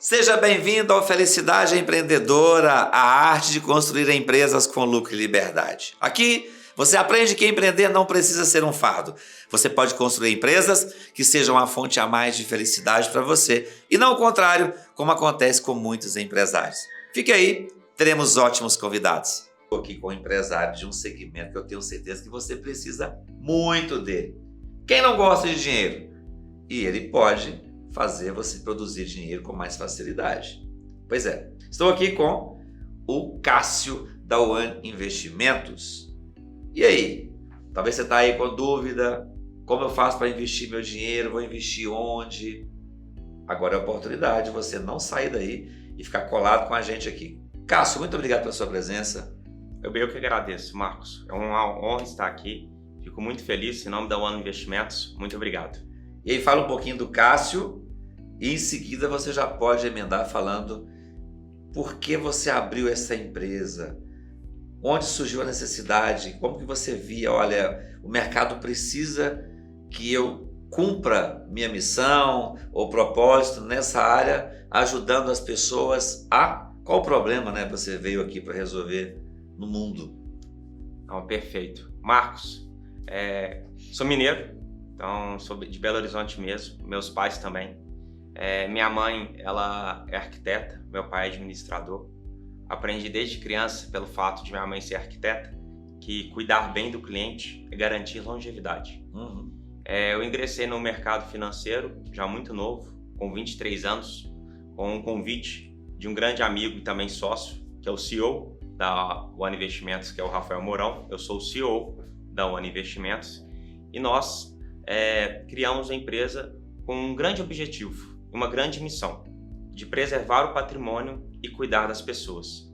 Seja bem-vindo ao Felicidade Empreendedora, a arte de construir empresas com lucro e liberdade. Aqui você aprende que empreender não precisa ser um fardo. Você pode construir empresas que sejam a fonte a mais de felicidade para você e não o contrário, como acontece com muitos empresários. Fique aí, teremos ótimos convidados. Estou aqui com um empresário de um segmento que eu tenho certeza que você precisa muito dele. Quem não gosta de dinheiro? E ele pode fazer você produzir dinheiro com mais facilidade. Pois é, estou aqui com o Cássio da One Investimentos. E aí? Talvez você está aí com dúvida, como eu faço para investir meu dinheiro, vou investir onde? Agora é a oportunidade de você não sair daí e ficar colado com a gente aqui. Cássio, muito obrigado pela sua presença. Eu que agradeço, Marcos. É uma honra estar aqui. Fico muito feliz em nome da One Investimentos. Muito obrigado. E aí fala um pouquinho do Cássio e em seguida você já pode emendar falando por que você abriu essa empresa, onde surgiu a necessidade, como que você via, olha, o mercado precisa que eu cumpra minha missão ou propósito nessa área, ajudando as pessoas a... Qual o problema, né, você veio aqui para resolver no mundo? Então, perfeito. Marcos, sou mineiro, então sou de Belo Horizonte mesmo, meus pais também. Minha mãe, ela é arquiteta, meu pai é administrador. Aprendi desde criança, pelo fato de minha mãe ser arquiteta, que cuidar bem do cliente é garantir longevidade. Eu ingressei no mercado financeiro já muito novo, com 23 anos, com um convite de um grande amigo e também sócio, que é o CEO da One Investimentos, que é o Rafael Mourão. Eu sou o CEO da One Investimentos e nós criamos a empresa com um grande objetivo, uma grande missão, de preservar o patrimônio e cuidar das pessoas.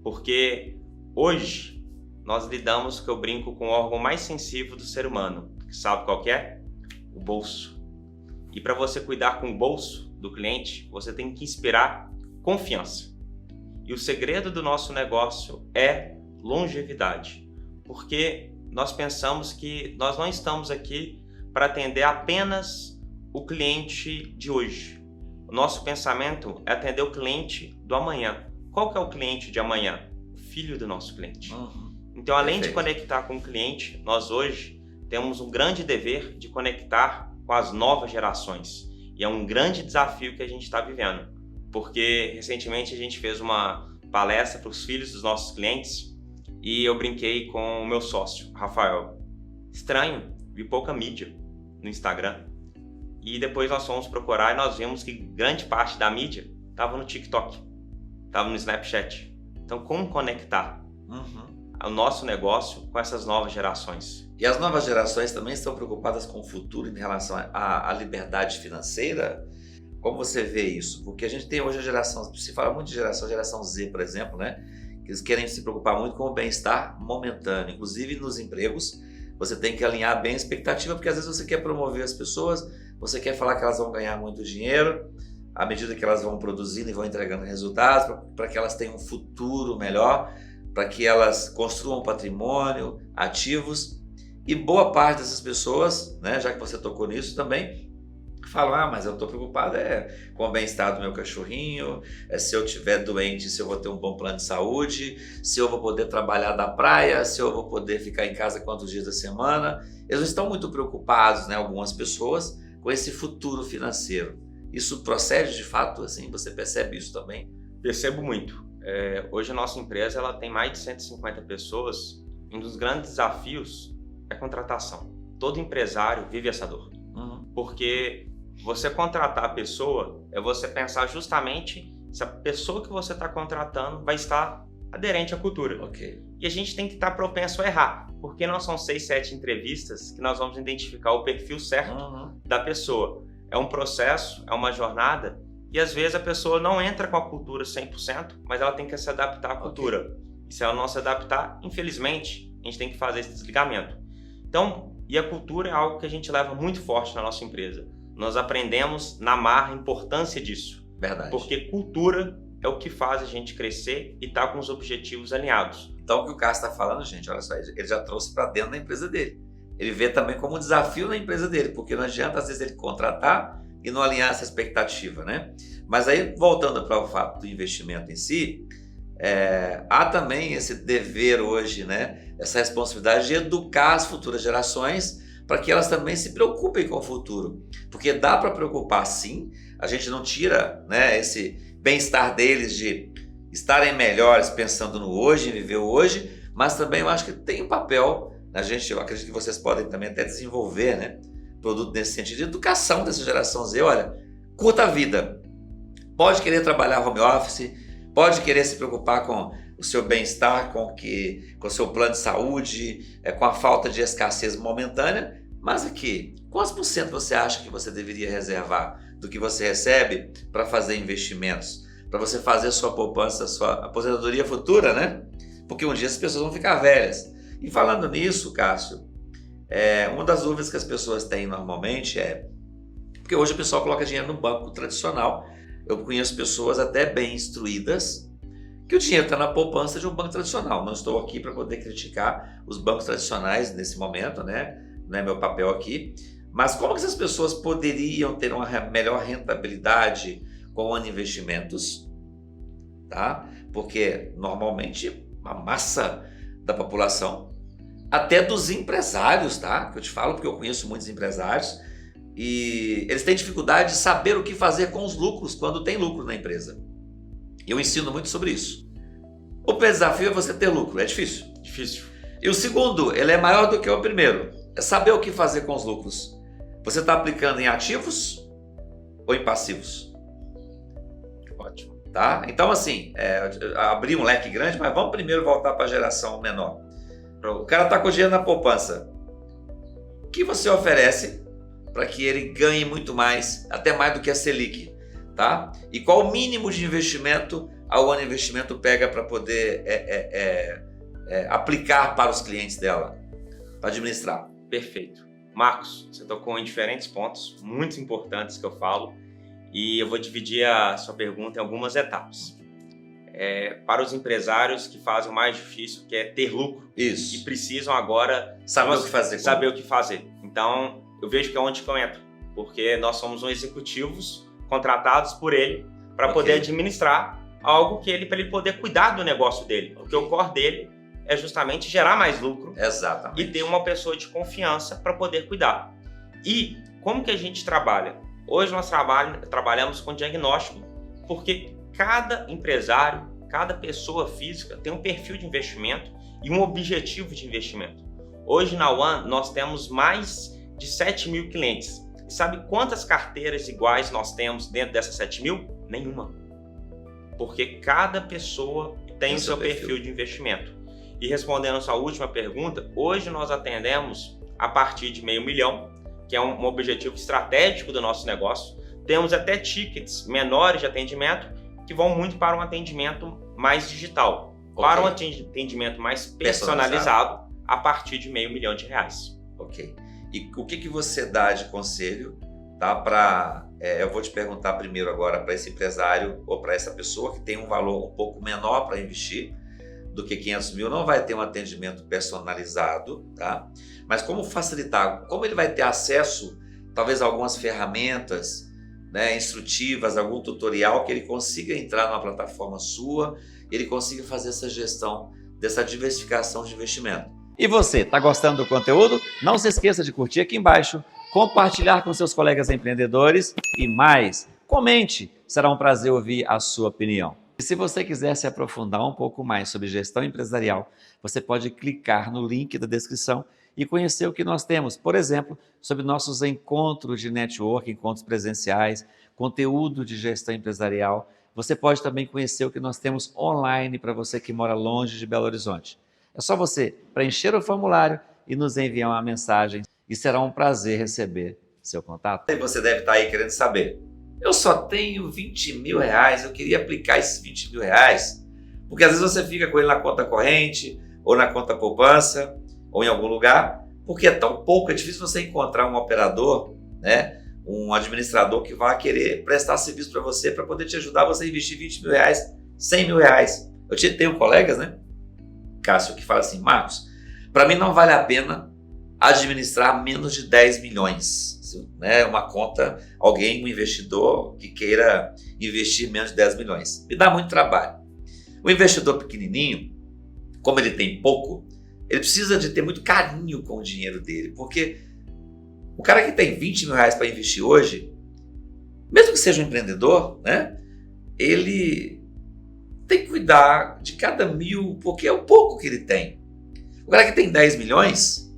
Porque hoje nós lidamos, que eu brinco, com o órgão mais sensível do ser humano, que sabe qual que é? O bolso. E para você cuidar com o bolso do cliente, você tem que inspirar confiança. E o segredo do nosso negócio é longevidade, porque nós pensamos que nós não estamos aqui para atender apenas o cliente de hoje. O nosso pensamento é atender o cliente do amanhã. Qual que é o cliente de amanhã? O filho do nosso cliente. Então, além de conectar com o cliente, nós hoje temos um grande dever de conectar com as novas gerações. E é um grande desafio que a gente está vivendo, porque recentemente a gente fez uma palestra para os filhos dos nossos clientes e eu brinquei com o meu sócio, Rafael. Estranho, vi pouca mídia no Instagram. E depois nós fomos procurar e nós vimos que grande parte da mídia estava no TikTok, estava no Snapchat. Então, como conectar o nosso negócio com essas novas gerações? E as novas gerações também estão preocupadas com o futuro em relação à liberdade financeira? Como você vê isso? Porque a gente tem hoje a geração, se fala muito de geração Z, por exemplo, né? Que eles querem se preocupar muito com o bem-estar momentâneo. Inclusive nos empregos, você tem que alinhar bem a expectativa, porque às vezes você quer promover as pessoas, você quer falar que elas vão ganhar muito dinheiro à medida que elas vão produzindo e vão entregando resultados, para que elas tenham um futuro melhor, para que elas construam patrimônio, ativos. E boa parte dessas pessoas, né, já que você tocou nisso também, falam, mas eu estou preocupado com o bem-estar do meu cachorrinho, se eu estiver doente, se eu vou ter um bom plano de saúde, se eu vou poder trabalhar da praia, se eu vou poder ficar em casa quantos dias da semana. Eles não estão muito preocupados, né, algumas pessoas, com esse futuro financeiro. Isso procede de fato, assim? Você percebe isso também? Percebo muito. Hoje a nossa empresa ela tem mais de 150 pessoas. Um dos grandes desafios é a contratação. Todo empresário vive essa dor. Porque você contratar a pessoa é você pensar justamente se a pessoa que você está contratando vai estar aderente à cultura. E a gente tem que estar propenso a errar, porque não são 6, 7 entrevistas que nós vamos identificar o perfil certo da pessoa. É um processo, é uma jornada, e às vezes a pessoa não entra com a cultura 100%, mas ela tem que se adaptar à cultura. E se ela não se adaptar, infelizmente, a gente tem que fazer esse desligamento. Então, e a cultura é algo que a gente leva muito forte na nossa empresa. Nós aprendemos na marra a importância disso. Verdade. Porque cultura é o que faz a gente crescer e estar com os objetivos alinhados. Então, o que o Cássio está falando, gente, olha só, ele já trouxe para dentro da empresa dele. Ele vê também como um desafio na empresa dele, porque não adianta, às vezes, ele contratar e não alinhar essa expectativa, né? Mas aí, voltando para o fato do investimento em si, há também esse dever hoje, né? Essa responsabilidade de educar as futuras gerações para que elas também se preocupem com o futuro. Porque dá para preocupar sim, a gente não tira, né, esse bem-estar deles de estarem melhores pensando no hoje, em viver o hoje, mas também eu acho que tem um papel, eu acredito que vocês podem também até desenvolver, né, produto nesse sentido de educação dessa geração Z. Olha, curta a vida, pode querer trabalhar home office, pode querer se preocupar com o seu bem-estar, com o seu plano de saúde, com a falta de escassez momentânea, mas aqui, quantos por cento você acha que você deveria reservar do que você recebe para fazer investimentos? Para você fazer sua poupança, sua aposentadoria futura, né? Porque um dia as pessoas vão ficar velhas. E falando nisso, Cássio, uma das dúvidas que as pessoas têm normalmente porque hoje o pessoal coloca dinheiro no banco tradicional. Eu conheço pessoas até bem instruídas que o dinheiro está na poupança de um banco tradicional. Não estou aqui para poder criticar os bancos tradicionais nesse momento, né? Não é meu papel aqui. Mas como que essas pessoas poderiam ter uma melhor rentabilidade com investimentos? Tá? Porque normalmente a massa da população, até dos empresários, tá? Que eu te falo porque eu conheço muitos empresários e eles têm dificuldade de saber o que fazer com os lucros quando tem lucro na empresa. Eu ensino muito sobre isso. O desafio é você ter lucro, é difícil. Difícil. E o segundo, ele é maior do que o primeiro, é saber o que fazer com os lucros. Você está aplicando em ativos ou em passivos? Ótimo. Tá? Então assim, abrir um leque grande, mas vamos primeiro voltar para a geração menor. O cara está com o dinheiro na poupança. O que você oferece para que ele ganhe muito mais, até mais do que a Selic? Tá? E qual o mínimo de investimento a One Investimento pega para poder aplicar para os clientes dela, para administrar? Perfeito. Marcos, você tocou em diferentes pontos muito importantes que eu falo e eu vou dividir a sua pergunta em algumas etapas. Para os empresários que fazem o mais difícil, que é ter lucro. Isso. E precisam agora saber o que fazer. Saber o que fazer. Então, eu vejo que é onde que eu entro, porque nós somos executivos contratados por ele para poder administrar algo que para ele poder cuidar do negócio dele, porque o core dele é justamente gerar mais lucro. Exatamente. E ter uma pessoa de confiança para poder cuidar. E como que a gente trabalha? Hoje nós trabalhamos com diagnóstico, porque cada empresário, cada pessoa física tem um perfil de investimento e um objetivo de investimento. Hoje na One nós temos mais de 7 mil clientes. E sabe quantas carteiras iguais nós temos dentro dessas 7 mil? Nenhuma. Porque cada pessoa tem o seu perfil de investimento. E respondendo a sua última pergunta, hoje nós atendemos a partir de $500 mil, que é um objetivo estratégico do nosso negócio. Temos até tickets menores de atendimento que vão muito para um atendimento mais digital, para um atendimento mais personalizado a partir de R$500 mil. Ok. E o que você dá de conselho, tá? Eu vou te perguntar primeiro agora para esse empresário ou para essa pessoa que tem um valor um pouco menor para investir do que 500 mil, não vai ter um atendimento personalizado, tá? Mas como facilitar? Como ele vai ter acesso, talvez, a algumas ferramentas, né, instrutivas, algum tutorial que ele consiga entrar numa plataforma sua, ele consiga fazer essa gestão dessa diversificação de investimento. E você, está gostando do conteúdo? Não se esqueça de curtir aqui embaixo, compartilhar com seus colegas empreendedores e mais, comente, será um prazer ouvir a sua opinião. E se você quiser se aprofundar um pouco mais sobre gestão empresarial, você pode clicar no link da descrição e conhecer o que nós temos, por exemplo, sobre nossos encontros de network, encontros presenciais, conteúdo de gestão empresarial. Você pode também conhecer o que nós temos online para você que mora longe de Belo Horizonte. É só você preencher o formulário e nos enviar uma mensagem e será um prazer receber seu contato. E você deve estar aí querendo saber, eu só tenho R$20 mil, eu queria aplicar esses R$20 mil, porque às vezes você fica com ele na conta corrente ou na conta poupança ou em algum lugar, porque é tão pouco, é difícil você encontrar um operador, né, um administrador que vai querer prestar serviço para você para poder te ajudar você a investir R$20 mil, R$100 mil. Eu tenho colegas, né, Cássio, que fala assim, Marcos, para mim não vale a pena administrar menos de 10 milhões. Né? Uma conta, um investidor que queira investir menos de 10 milhões. Me dá muito trabalho. O investidor pequenininho, como ele tem pouco, ele precisa de ter muito carinho com o dinheiro dele, porque o cara que tem 20 mil reais para investir hoje, mesmo que seja um empreendedor, né? Ele tem que cuidar de cada mil, porque é o pouco que ele tem. O cara que tem 10 milhões,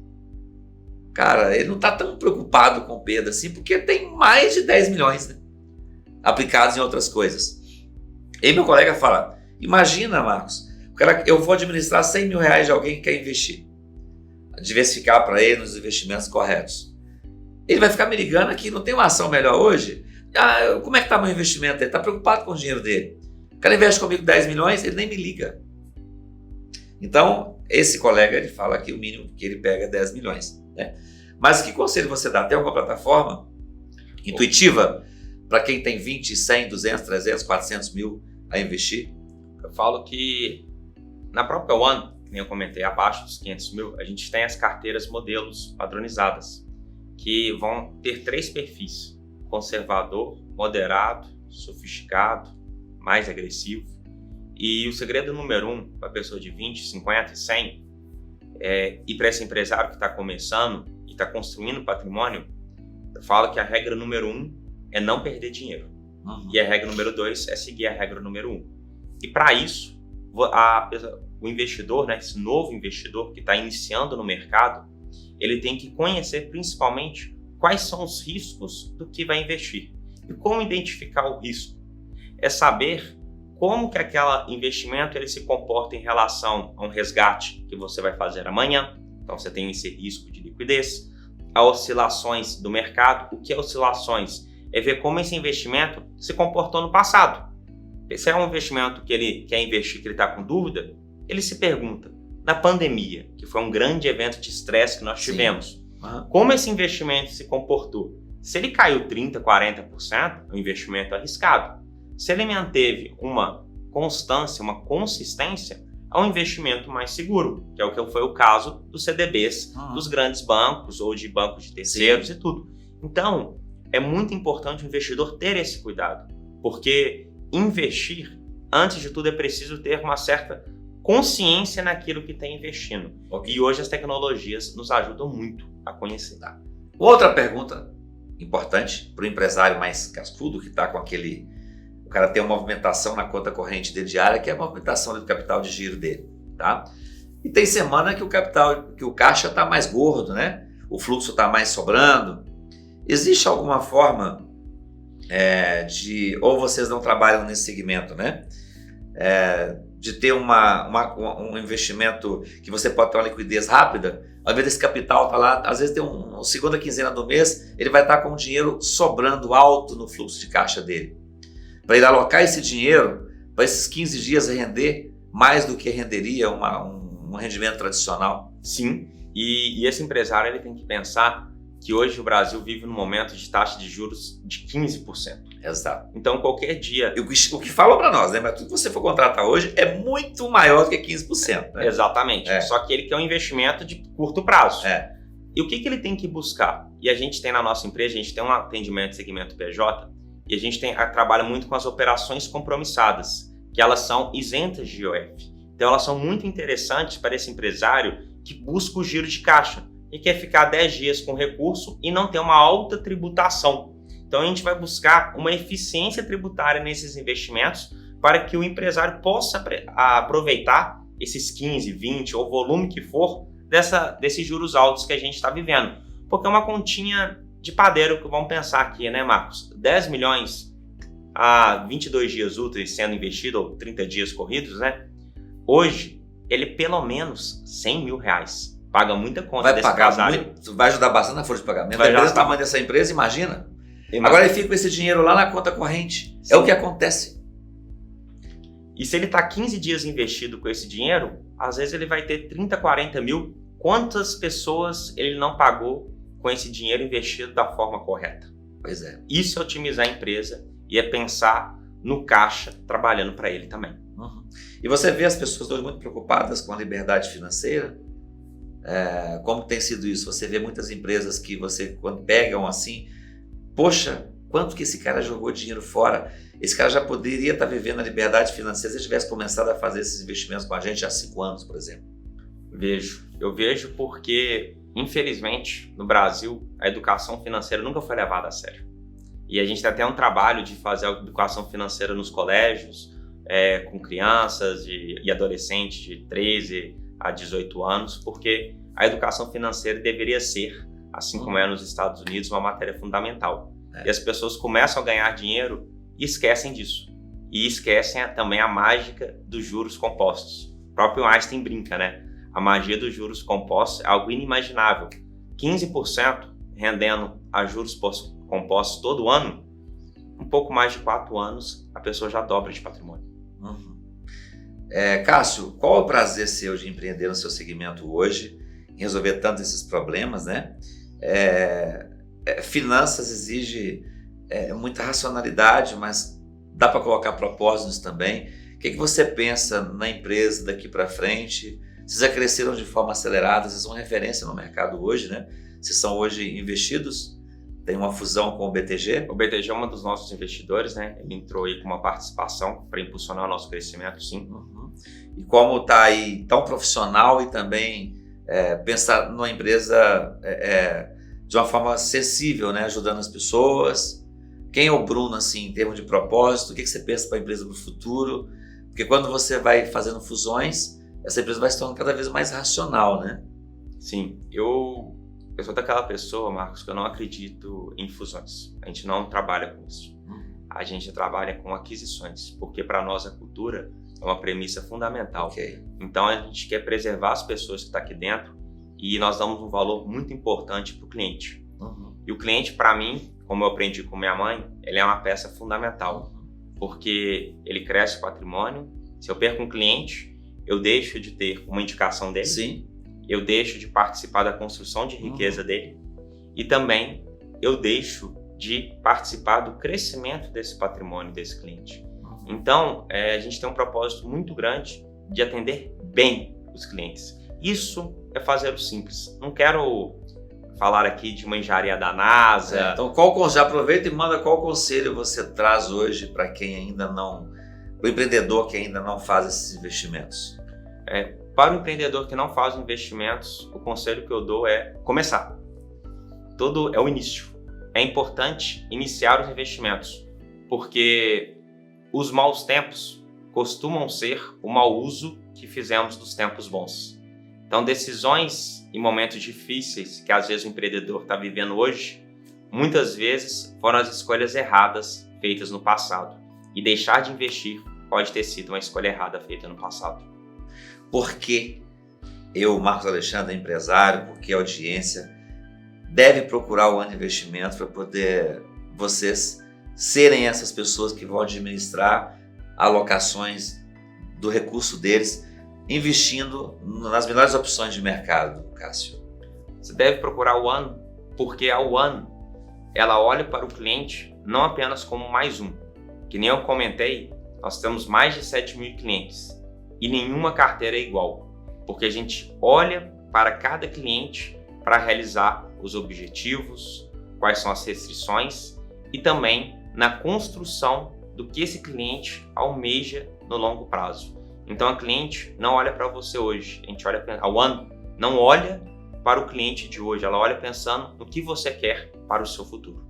cara, ele não está tão preocupado com perda assim, porque tem mais de 10 milhões, né? Aplicados em outras coisas. E meu colega fala, imagina, Marcos, eu vou administrar 100 mil reais de alguém que quer investir, diversificar para ele nos investimentos corretos. Ele vai ficar me ligando aqui, não tem uma ação melhor hoje? Como é que está meu investimento? Ele está preocupado com o dinheiro dele. O cara investe comigo 10 milhões, ele nem me liga. Então, esse colega, ele fala que o mínimo que ele pega é 10 milhões. Né? Mas que conselho você dá? Tem alguma plataforma intuitiva para quem tem 20, 100, 200, 300, 400 mil a investir? Eu falo que na própria One, como eu comentei, abaixo dos 500 mil, a gente tem as carteiras modelos padronizadas, que vão ter 3 perfis: conservador, moderado, sofisticado, mais agressivo. E o segredo número 1 para a pessoa de 20, 50 e 100, e para esse empresário que está começando e está construindo patrimônio, eu falo que a regra número 1 é não perder dinheiro. E a regra número 2 é seguir a regra número 1. E para isso, o investidor, né, esse novo investidor que está iniciando no mercado, ele tem que conhecer principalmente quais são os riscos do que vai investir. E como identificar o risco? É saber como que aquele investimento ele se comporta em relação a um resgate que você vai fazer amanhã. Então você tem esse risco de liquidez, a oscilações do mercado. O que é oscilações? É ver como esse investimento se comportou no passado. Se é um investimento que ele quer investir, que ele está com dúvida, ele se pergunta, na pandemia, que foi um grande evento de estresse que nós tivemos, como esse investimento se comportou? Se ele caiu 30%, 40%, é um investimento arriscado. Se ele manteve uma constância, uma consistência, é um investimento mais seguro, que é o que foi o caso dos CDBs, dos grandes bancos ou de bancos de terceiros e tudo. Então, é muito importante o investidor ter esse cuidado, porque investir, antes de tudo, é preciso ter uma certa consciência naquilo que está investindo. E hoje as tecnologias nos ajudam muito a conhecer. Outra pergunta importante para o empresário mais cascudo, que está com aquele... O cara tem uma movimentação na conta corrente dele diária, que é a movimentação do capital de giro dele. Tá? E tem semana que o caixa está mais gordo, né? O fluxo está mais sobrando. Existe alguma forma ou vocês não trabalham nesse segmento, né? De ter um investimento que você pode ter uma liquidez rápida, ao invés desse capital estar lá, às vezes tem uma segunda quinzena do mês, ele vai estar com o dinheiro sobrando alto no fluxo de caixa dele. Para ele alocar esse dinheiro, para esses 15 dias render mais do que renderia um rendimento tradicional. Sim, e esse empresário ele tem que pensar que hoje o Brasil vive num momento de taxa de juros de 15%. Exato. Então, qualquer dia... O que falam para nós, né? Mas tudo que você for contratar hoje é muito maior do que 15%. Né? Exatamente. Só que ele quer um investimento de curto prazo. E o que ele tem que buscar? E a gente tem na nossa empresa, a gente tem um atendimento de segmento PJ, e a gente trabalha muito com as operações compromissadas, que elas são isentas de IOF. Então, elas são muito interessantes para esse empresário que busca o giro de caixa e quer ficar 10 dias com recurso e não ter uma alta tributação. Então a gente vai buscar uma eficiência tributária nesses investimentos para que o empresário possa aproveitar esses 15, 20 ou volume que for desses juros altos que a gente está vivendo. Porque é uma continha de padeiro que vamos pensar aqui, né, Marcos? 10 milhões a 22 dias úteis sendo investido, ou 30 dias corridos, né? Hoje, ele pelo menos 100 mil reais. Paga muita conta desse empresário. Vai ajudar bastante na folha de pagamento. Dependendo do tamanho dessa empresa, imagina. Agora ele fica com esse dinheiro lá na conta corrente. Sim. É o que acontece. E se ele está 15 dias investido com esse dinheiro, às vezes ele vai ter 30, 40 mil. Quantas pessoas ele não pagou com esse dinheiro investido da forma correta? Pois é. Isso é otimizar a empresa e é pensar no caixa trabalhando para ele também. E você vê as pessoas hoje muito preocupadas com a liberdade financeira. Como tem sido isso? Você vê muitas empresas que você, quando pegam assim, poxa, quanto que esse cara jogou dinheiro fora? Esse cara já poderia estar vivendo a liberdade financeira se ele tivesse começado a fazer esses investimentos com a gente há 5 anos, por exemplo. Eu vejo porque, infelizmente, no Brasil, a educação financeira nunca foi levada a sério. E a gente tem até um trabalho de fazer a educação financeira nos colégios, com crianças e adolescentes de 13 a 18 anos, porque a educação financeira deveria ser, assim como é nos Estados Unidos, uma matéria fundamental. E as pessoas começam a ganhar dinheiro e esquecem disso. E esquecem também a mágica dos juros compostos. O próprio Einstein brinca, né? A magia dos juros compostos é algo inimaginável. 15% rendendo a juros compostos todo ano, um pouco mais de 4 anos, a pessoa já dobra de patrimônio. Cássio, qual é o prazer seu de empreender no seu segmento hoje, em resolver tantos esses problemas, né? Finanças exige muita racionalidade, mas dá para colocar propósitos também. O que você pensa na empresa daqui para frente? Vocês já cresceram de forma acelerada, vocês são referência no mercado hoje, né? Vocês são hoje investidos, tem uma fusão com o BTG. O BTG é um dos nossos investidores, né? Ele entrou aí com uma participação para impulsionar o nosso crescimento, sim. E como está aí tão profissional e também pensar numa empresa de uma forma acessível, né? Ajudando as pessoas. Quem é o Bruno, assim, em termos de propósito? O que você pensa para a empresa para o futuro? Porque quando você vai fazendo fusões, essa empresa vai se tornando cada vez mais racional, né? Sim, eu sou daquela pessoa, Marcos, que eu não acredito em fusões. A gente não trabalha com isso. A gente trabalha com aquisições, porque para nós a cultura é uma premissa fundamental. Okay. Então a gente quer preservar as pessoas que estão aqui dentro e nós damos um valor muito importante para o cliente. E o cliente, para mim, como eu aprendi com minha mãe, ele é uma peça fundamental, porque ele cresce o patrimônio. Se eu perco um cliente, eu deixo de ter uma indicação dele. Sim. Eu deixo de participar da construção de riqueza dele e também eu deixo de participar do crescimento desse patrimônio desse cliente. Então, a gente tem um propósito muito grande de atender bem os clientes. Isso é fazer o simples. Não quero falar aqui de uma engenharia da NASA. Então, já aproveita e manda qual conselho você traz hoje para quem ainda não, o empreendedor que ainda não faz esses investimentos? Para o empreendedor que não faz investimentos, o conselho que eu dou é começar. Tudo é o início. É importante iniciar os investimentos, porque os maus tempos costumam ser o mau uso que fizemos dos tempos bons. Então, decisões em momentos difíceis que às vezes o empreendedor está vivendo hoje, muitas vezes foram as escolhas erradas feitas no passado. E deixar de investir pode ter sido uma escolha errada feita no passado. Por que eu, Marcos Alexandre, empresário, porque a audiência deve procurar o One Investimentos para poder vocês serem essas pessoas que vão administrar alocações do recurso deles, investindo nas melhores opções de mercado, Cássio? Você deve procurar o One, porque a One, ela olha para o cliente não apenas como mais um. Que nem eu comentei, nós temos mais de 7 mil clientes e nenhuma carteira é igual, porque a gente olha para cada cliente para realizar os objetivos, quais são as restrições e também na construção do que esse cliente almeja no longo prazo. Então a cliente não olha para você hoje, a One não olha para o cliente de hoje, ela olha pensando no que você quer para o seu futuro.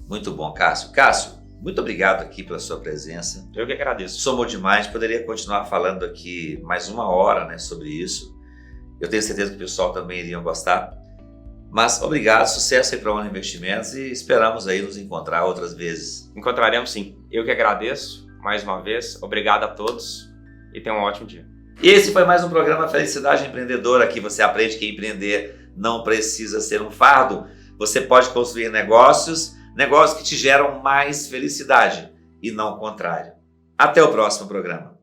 Muito bom, Cássio. Cássio, muito obrigado aqui pela sua presença. Eu que agradeço. Somou demais, poderia continuar falando aqui mais 1 hora, né, sobre isso. Eu tenho certeza que o pessoal também iria gostar. Mas obrigado, sucesso aí para o One Investimentos e esperamos aí nos encontrar outras vezes. Encontraremos sim. Eu que agradeço mais uma vez. Obrigado a todos e tenham um ótimo dia. E esse foi mais um programa Felicidade Empreendedora. Aqui você aprende que empreender não precisa ser um fardo. Você pode construir negócios que te geram mais felicidade e não o contrário. Até o próximo programa.